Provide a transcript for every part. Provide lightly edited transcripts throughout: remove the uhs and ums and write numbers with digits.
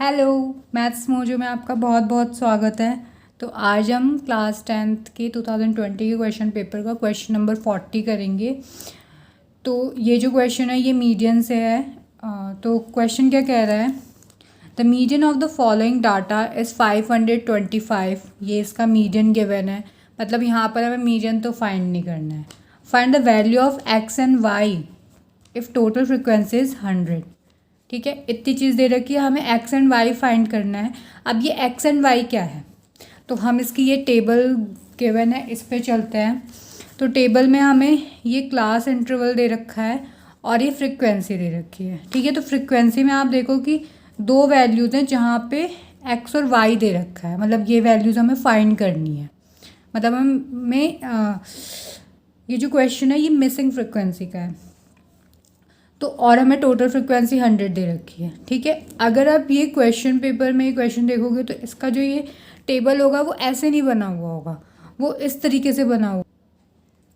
Hello. Maths mojo में आपका बहुत बहुत स्वागत है। तो आज हम क्लास 10th के 2020 के क्वेश्चन पेपर का क्वेश्चन नंबर 40 करेंगे। तो ये जो क्वेश्चन है ये मीडियन से है। तो क्वेश्चन क्या कह रहा है, the median of the following data is 525। ये इसका मीडियन गिवन है, मतलब यहाँ पर हमें मीडियन तो फाइंड नहीं करना है। Find the value of x and why if total frequency is 100। ठीक है, इतनी चीज़ दे रखी है, हमें एक्स एंड वाई फाइंड करना है। अब ये एक्स एंड वाई क्या है, तो हम इसकी ये टेबल गिवन है इस पे चलते हैं। तो टेबल में हमें ये क्लास इंटरवल दे रखा है और ये फ्रिक्वेंसी दे रखी है। ठीक है, तो फ्रिक्वेंसी में आप देखो कि दो वैल्यूज़ हैं जहाँ पे एक्स और वाई दे रखा है, मतलब ये वैल्यूज़ हमें फाइंड करनी है। मतलब हमें ये जो क्वेश्चन है ये मिसिंग फ्रिक्वेंसी का है। तो और हमें टोटल फ्रिक्वेंसी 100 दे रखी है। ठीक है, अगर आप ये क्वेश्चन पेपर में ये क्वेश्चन देखोगे तो इसका जो ये टेबल होगा वो ऐसे नहीं बना हुआ होगा, वो इस तरीके से बना हुआ।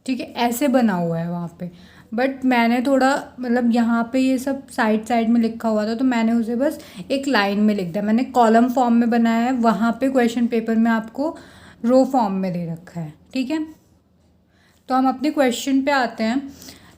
ठीक है, ऐसे बना हुआ है वहाँ पे, बट मैंने थोड़ा मतलब यहाँ पे ये सब साइड साइड में लिखा हुआ था तो मैंने उसे बस एक लाइन में लिख दिया। मैंने कॉलम फॉर्म में बनाया है, वहाँ पे क्वेश्चन पेपर में आपको रो फॉर्म में दे रखा है। ठीक है, तो हम अपने क्वेश्चन पे आते हैं।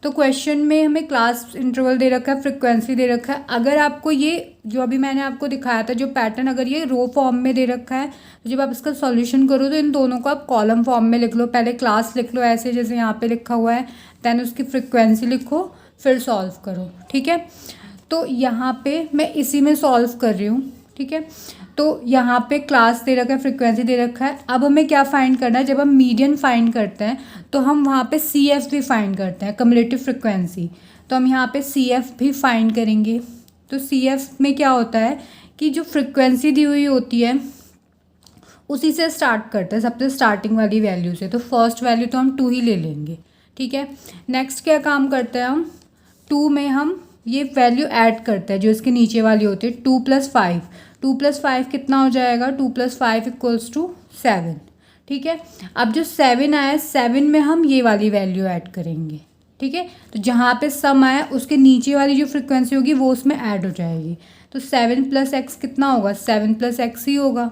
तो क्वेश्चन में हमें क्लास इंटरवल दे रखा है, फ्रिक्वेंसी दे रखा है। अगर आपको ये जो अभी मैंने आपको दिखाया था जो पैटर्न, अगर ये रो फॉर्म में दे रखा है तो जब आप इसका सॉल्यूशन करो तो इन दोनों को आप कॉलम फॉर्म में लिख लो। पहले क्लास लिख लो ऐसे जैसे यहाँ पे लिखा हुआ है, देन उसकी फ्रिक्वेंसी लिखो, फिर सॉल्व करो। ठीक है, तो यहाँ पे मैं इसी में सॉल्व कर रही हूँ। ठीक है, तो यहाँ पे क्लास दे रखा है, फ्रिक्वेंसी दे रखा है। अब हमें क्या फाइंड करना है, जब हम मीडियन फाइंड करते हैं तो हम वहाँ पे सी एफ भी फाइंड करते हैं, कम्युलेटिव फ्रिक्वेंसी। तो हम यहाँ पे सी एफ भी फाइंड करेंगे। तो सी एफ में क्या होता है कि जो फ्रिक्वेंसी दी हुई होती है उसी से स्टार्ट करते हैं, सबसे स्टार्टिंग वाली वैल्यू से। तो फर्स्ट वैल्यू तो हम 2 ही ले लेंगे। ठीक है, नेक्स्ट क्या काम करते हैं हम, 2 में हम ये वैल्यू ऐड करते हैं जो इसके नीचे वाली होती है, 2 + 5। 2 + 5 कितना हो जाएगा, 2 + 5 = 7। ठीक है, अब जो 7 आया, 7 में हम ये वाली वैल्यू ऐड करेंगे। ठीक है, तो जहाँ पे सम आया उसके नीचे वाली जो फ्रिक्वेंसी होगी वो उसमें ऐड हो जाएगी। तो 7 + x कितना होगा, 7 + x ही होगा।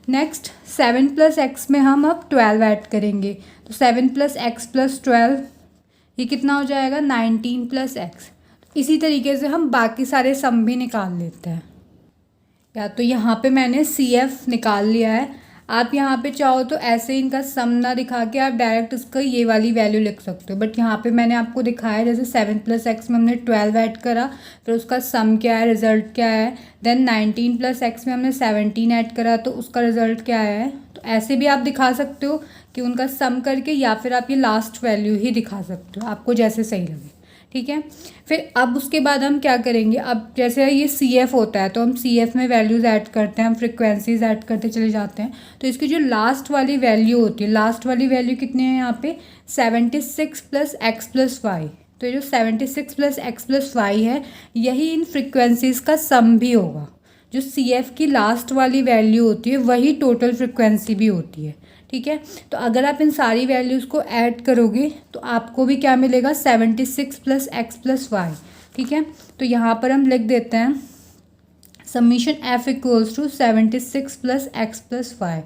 नेक्स्ट 7 + x में हम अब 12 ऐड करेंगे। तो 7 + x + 12 ये कितना हो जाएगा, 19 + x। इसी तरीके से हम बाकी सारे सम भी निकाल लेते हैं। या तो यहाँ पे मैंने सी एफ निकाल लिया है, आप यहाँ पे चाहो तो ऐसे इनका सम ना दिखा के आप डायरेक्ट इसका ये वाली वैल्यू लिख सकते हो, बट यहाँ पे मैंने आपको दिखाया है जैसे 7 + x में हमने 12 ऐड करा, फिर उसका सम क्या है, रिजल्ट क्या है। देन 19 + x में हमने 17 ऐड करा तो उसका रिजल्ट क्या है। तो ऐसे भी आप दिखा सकते हो कि उनका सम करके, या फिर आप ये लास्ट वैल्यू ही दिखा सकते हो, आपको जैसे सही लगे। ठीक है, फिर अब उसके बाद हम क्या करेंगे, अब जैसे ये सी एफ होता है तो हम सी एफ में वैल्यूज़ ऐड करते हैं, हम फ्रिक्वेंसीज ऐड करते चले जाते हैं। तो इसकी जो लास्ट वाली वैल्यू होती है, लास्ट वाली वैल्यू कितनी है यहाँ पे, 76 + x + y। तो ये जो 76 + x + y है यही इन फ्रिक्वेंसीज का सम भी होगा। जो सी एफ की लास्ट वाली वैल्यू होती है वही टोटल फ्रिक्वेंसी भी होती है। ठीक है, तो अगर आप इन सारी वैल्यूज़ को ऐड करोगे तो आपको भी क्या मिलेगा, 76 + x + y। ठीक है, तो यहाँ पर हम लिख देते हैं समीशन f = 76 + x + y।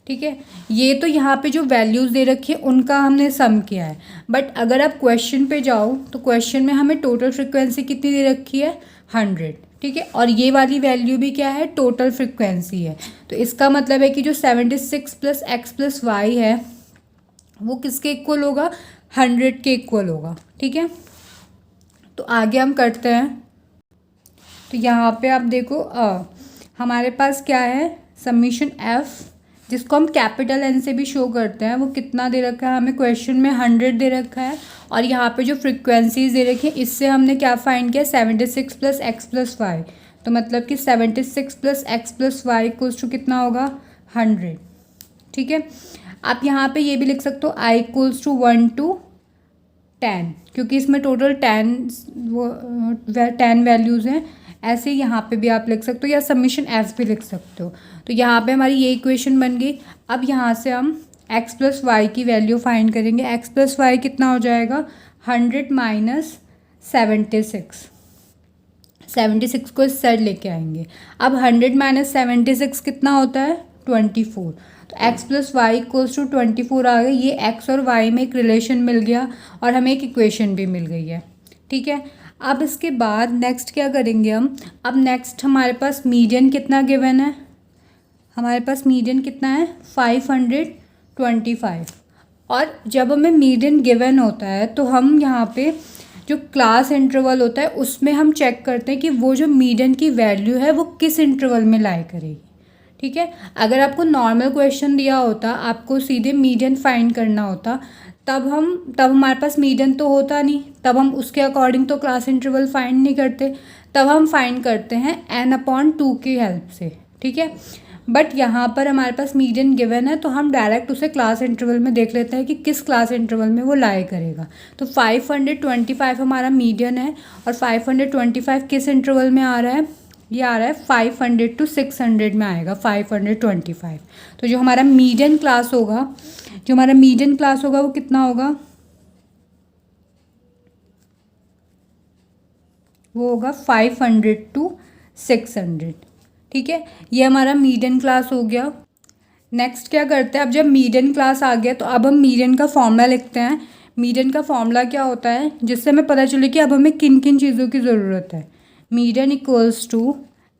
ठीक है, ये तो यहाँ पे जो वैल्यूज़ दे रखी है उनका हमने सम किया है, बट अगर आप क्वेश्चन पे जाओ तो क्वेश्चन में हमें टोटल फ्रिक्वेंसी कितनी दे रखी है, 100। ठीक है, और ये वाली वैल्यू भी क्या है, टोटल फ्रिक्वेंसी है। तो इसका मतलब है कि जो 76 + x + y है वो किसके इक्वल होगा, 100 के इक्वल होगा। ठीक है, तो आगे हम करते हैं। तो यहाँ पे आप देखो हमारे पास क्या है, समीशन f जिसको हम कैपिटल N से भी शो करते हैं, वो कितना दे रखा है हमें, क्वेश्चन में 100 दे रखा है। और यहाँ पे जो फ्रिक्वेंसीज दे रखी है इससे हमने क्या फाइंड किया, 76 + x + y। तो मतलब कि 76 + x + y = कितना होगा, 100। ठीक है, आप यहाँ पे ये भी लिख सकते हो i = 1 to 10, क्योंकि इसमें टोटल 10 वैल्यूज़ हैं। ऐसे यहाँ पे भी आप लिख सकते हो, या समीशन f भी लिख सकते हो। तो यहाँ पे हमारी ये इक्वेशन बन गई। अब यहाँ से हम x + y की वैल्यू फाइंड करेंगे। x + y कितना हो जाएगा, 100 - 76। 76 को इस साइड लेके आएंगे। अब 100 माइनस 76 कितना होता है 24। तो x plus y equals to 24 आ गई। ये x और y में एक रिलेशन मिल गया और हमें एक इक्वेशन भी मिल गई है। ठीक है, अब इसके बाद नेक्स्ट क्या करेंगे हम। अब नेक्स्ट हमारे पास मीडियन कितना गिवन है, हमारे पास मीडियन कितना है 525। और जब हमें मीडियन गिवन होता है तो हम यहाँ पे जो क्लास इंटरवल होता है उसमें हम चेक करते हैं कि वो जो मीडियन की वैल्यू है वो किस इंटरवल में लाई करेगी। ठीक है, अगर आपको नॉर्मल क्वेश्चन दिया होता, आपको सीधे मीडियन फाइंड करना होता, तब हमारे पास मीडियन तो होता नहीं, तब हम उसके अकॉर्डिंग तो क्लास इंटरवल फाइंड नहीं करते, तब हम फाइंड करते हैं n/2 की हेल्प से। ठीक है, बट यहाँ पर हमारे पास मीडियन गिवन है तो हम डायरेक्ट उसे क्लास इंटरवल में देख लेते हैं कि किस क्लास इंटरवल में वो लाई करेगा। तो 525 हमारा मीडियन है और 525 किस इंटरवल में आ रहा है, ये आ रहा है 500 to 600 में आएगा 525। तो जो हमारा मीडियन क्लास होगा वो कितना होगा, वो होगा 500 to 600। ठीक है, ये हमारा मीडियन क्लास हो गया। नेक्स्ट क्या करते हैं, अब जब मीडियन क्लास आ गया तो अब हम मीडियन का फॉर्मूला लिखते हैं। मीडियन का फॉर्मूला क्या होता है, जिससे हमें पता चले कि अब हमें किन किन चीज़ों की ज़रूरत है। Median equals to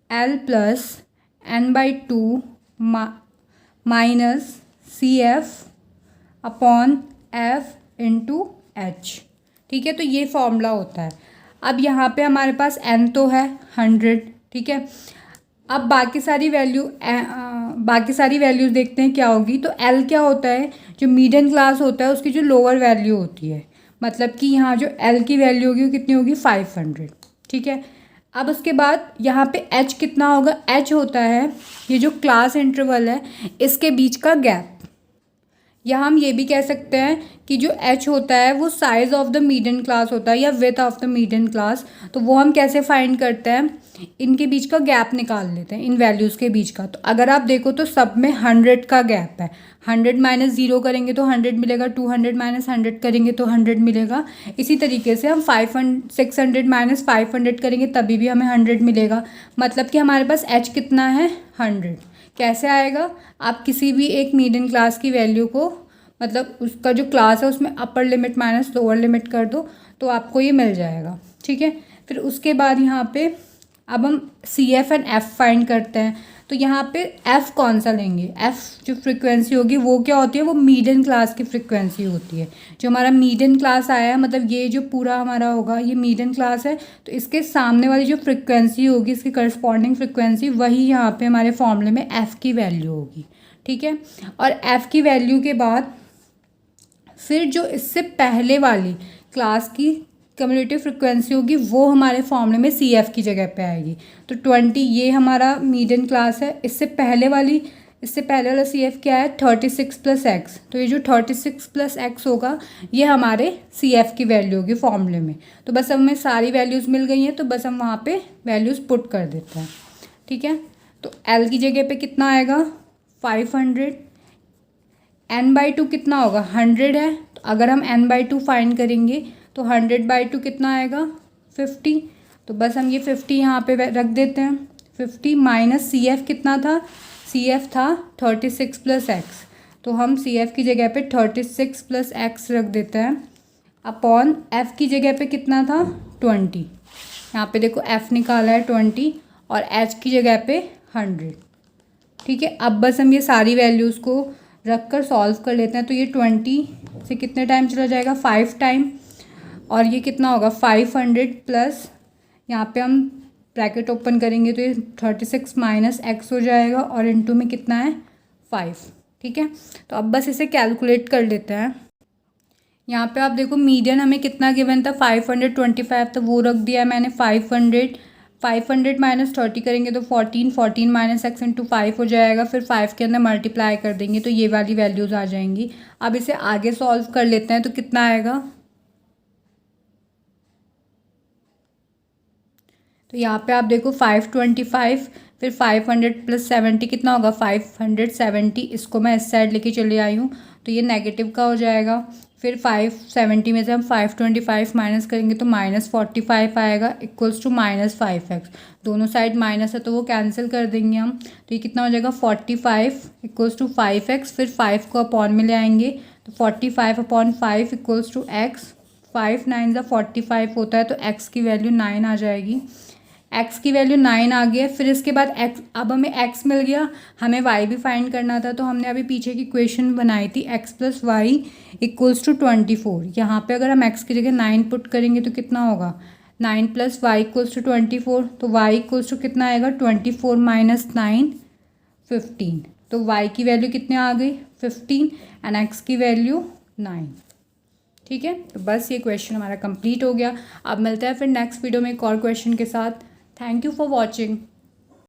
L plus n/2 minus CF upon F into H। ठीक है, तो ये फॉर्मूला होता है। अब यहाँ पे हमारे पास n तो है 100। ठीक है, अब बाकी सारी वैल्यूज़ देखते हैं क्या होगी। तो L क्या होता है, जो मीडियन क्लास होता है उसकी जो लोअर वैल्यू होती है, मतलब कि यहाँ जो L की वैल्यू होगी वो कितनी होगी 500। ठीक है, अब उसके बाद यहाँ पे H कितना होगा, H होता है ये जो क्लास इंटरवल है इसके बीच का गैप, या हम ये भी कह सकते हैं कि जो h होता है वो size of the median class होता है या width of the median class. तो वो हम कैसे फाइंड करते हैं, इनके बीच का गैप निकाल लेते हैं, इन वैल्यूज़ के बीच का। तो अगर आप देखो तो सब में 100 का गैप है। 100 माइनस 0 करेंगे तो 100 मिलेगा, 200 माइनस 100 करेंगे तो 100 मिलेगा। इसी तरीके से हम 600 माइनस 500 करेंगे तभी भी हमें 100 मिलेगा। मतलब कि हमारे पास h कितना है 100। कैसे आएगा, आप किसी भी एक मीडियन क्लास की वैल्यू को, मतलब उसका जो क्लास है उसमें upper limit minus lower limit कर दो तो आपको ये मिल जाएगा। ठीक है, फिर उसके बाद यहाँ पे अब हम CF एंड F फाइंड करते हैं। तो यहाँ पे F कौन सा लेंगे, F जो फ्रिक्वेंसी होगी वो क्या होती है, वो मीडियन क्लास की फ्रिक्वेंसी होती है। जो हमारा मीडियन क्लास आया है, मतलब ये जो पूरा हमारा होगा ये मीडियन क्लास है, तो इसके सामने वाली जो फ्रिक्वेंसी होगी, इसकी करस्पॉन्डिंग फ्रिक्वेंसी, वही यहाँ पे हमारे फॉर्मूले में F की वैल्यू होगी। ठीक है, और F की वैल्यू के बाद फिर जो इससे पहले वाली क्लास की कम्युलेटिव फ्रिक्वेंसी होगी वो हमारे फॉर्मूले में CF की जगह पे आएगी। तो 20 ये हमारा मीडियन क्लास है, इससे पहले वाला CF क्या है 36 प्लस एक्स। तो ये जो 36 प्लस एक्स होगा ये हमारे CF की वैल्यू होगी फॉर्मूले में। तो बस हमें सारी वैल्यूज़ मिल गई हैं, तो बस हम वहाँ पे वैल्यूज़ पुट कर देते हैं। ठीक है, तो L की जगह पे कितना आएगा 500, n/2 कितना होगा 100 है, तो अगर हम n/2 फाइंड करेंगे तो 100/2 कितना आएगा 50। तो बस हम ये 50 यहाँ पे रख देते हैं। 50 माइनस CF कितना था, CF था 36 प्लस एक्स, तो हम CF की जगह पे 36 प्लस एक्स रख देते हैं अपॉन F की जगह पे कितना था 20। यहाँ पे देखो F निकाला है 20 और H की जगह पे 100। ठीक है, अब बस हम ये सारी वैल्यूज़ को रख कर सॉल्व कर लेते हैं। तो ये 20 से कितने टाइम चला जाएगा 5 टाइम, और ये कितना होगा 500 प्लस, यहाँ पे हम ब्रैकेट ओपन करेंगे तो ये 36 माइनस एक्स हो जाएगा और इनटू में कितना है 5। ठीक है, तो अब बस इसे कैलकुलेट कर लेते हैं। यहाँ पे आप देखो मीडियन हमें कितना गिवन था 525, तो वो रख दिया मैंने 500 माइनस 30 करेंगे तो 14 माइनस एक्स इंटू 5 हो जाएगा। फिर 5 के अंदर मल्टीप्लाई कर देंगे तो ये वाली वैल्यूज़ आ जाएंगी। अब इसे आगे सॉल्व कर लेते हैं तो कितना आएगा, तो यहाँ पे आप देखो 525 फिर 500 + 70 कितना होगा 570, इसको मैं इस साइड लेके चले आई हूँ तो ये नेगेटिव का हो जाएगा। फिर 570 में से हम 525 माइनस करेंगे तो -45 आएगा इक्वल्स टू -5x। दोनों साइड माइनस है तो वो कैंसिल कर देंगे हम, तो ये कितना हो जाएगा 45 इक्वल्स टू 5x। फिर 5 को अपॉन में ले आएंगे तो 45/5 इक्वल्स टू x। 5 9 ज़ा 45 होता है तो x की वैल्यू 9 आ जाएगी। x की वैल्यू 9 आ गई है। फिर इसके बाद x, अब हमें x मिल गया, हमें y भी फाइंड करना था तो हमने अभी पीछे की इक्वेशन बनाई थी x + y इक्वल्स टू 24। यहाँ पे अगर हम x की जगह 9 पुट करेंगे तो कितना होगा 9 + y इक्वल्स टू 24, तो y इक्वल्स टू कितना आएगा 24 - 9 15। तो y की वैल्यू कितने आ गई 15 एंड x की वैल्यू 9। ठीक है, तो बस ये क्वेश्चन हमारा कंप्लीट हो गया। अब मिलते हैं फिर नेक्स्ट वीडियो में एक और क्वेश्चन के साथ। Thank you for watching.